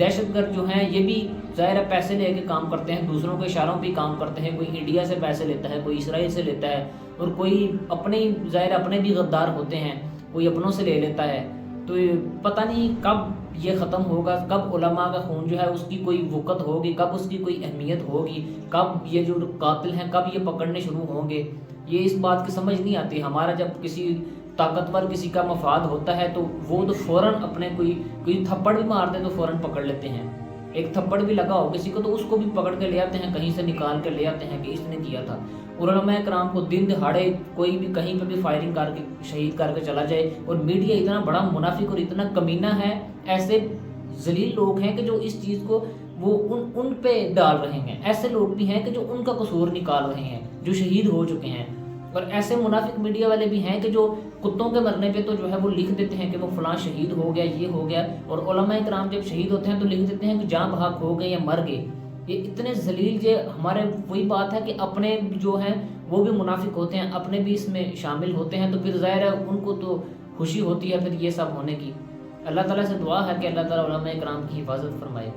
دہشت گرد جو ہیں یہ بھی ظاہر ہے پیسے لے کے کام کرتے ہیں، دوسروں کے اشاروں پہ کام کرتے ہیں، کوئی انڈیا سے پیسے لیتا ہے، کوئی اسرائیل سے لیتا ہے، اور کوئی اپنے ظاہر اپنے بھی غدار ہوتے ہیں، کوئی اپنوں سے لے لیتا ہے۔ تو پتہ نہیں کب یہ ختم ہوگا، کب علماء کا خون جو ہے اس کی کوئی وقت ہوگی، کب اس کی کوئی اہمیت ہوگی، کب یہ جو قاتل ہیں کب یہ پکڑنے شروع ہوں گے، یہ اس بات کی سمجھ نہیں آتی۔ ہمارا جب کسی طاقتور کسی کا مفاد ہوتا ہے تو وہ تو فوراً اپنے کوئی تھپڑ بھی مار دے تو فوراً پکڑ لیتے ہیں، ایک تھپڑ بھی لگا ہو کسی کو تو اس کو بھی پکڑ کے لے آتے ہیں، کہیں سے نکال کے لے آتے ہیں کہ اس نے کیا تھا۔ اور علماء کرام کو دن دہاڑے کوئی بھی کہیں پہ بھی فائرنگ کر کے شہید کر کے چلا جائے، اور میڈیا اتنا بڑا منافق اور اتنا کمینہ ہے، ایسے ذلیل لوگ ہیں کہ جو اس چیز کو وہ ان پہ ڈال رہے ہیں، ایسے لوگ بھی ہیں کہ جو ان کا قصور نکال رہے ہیں، جو شہید ہو چکے ہیں، اور ایسے منافق میڈیا والے بھی ہیں کہ جو کتوں کے مرنے پہ تو جو ہے وہ لکھ دیتے ہیں کہ وہ فلاں شہید ہو گیا، یہ ہو گیا، اور علماء کرام جب شہید ہوتے ہیں تو لکھ دیتے ہیں کہ جاں بحق ہو گئے یا مر گئے۔ یہ اتنے ذلیل جو ہمارے وہی بات ہے کہ اپنے جو ہیں وہ بھی منافق ہوتے ہیں، اپنے بھی اس میں شامل ہوتے ہیں، تو پھر ظاہر ہے ان کو تو خوشی ہوتی ہے پھر یہ سب ہونے کی۔ اللہ تعالیٰ سے دعا ہے کہ اللہ تعالیٰ علماء کرام کی حفاظت فرمائے۔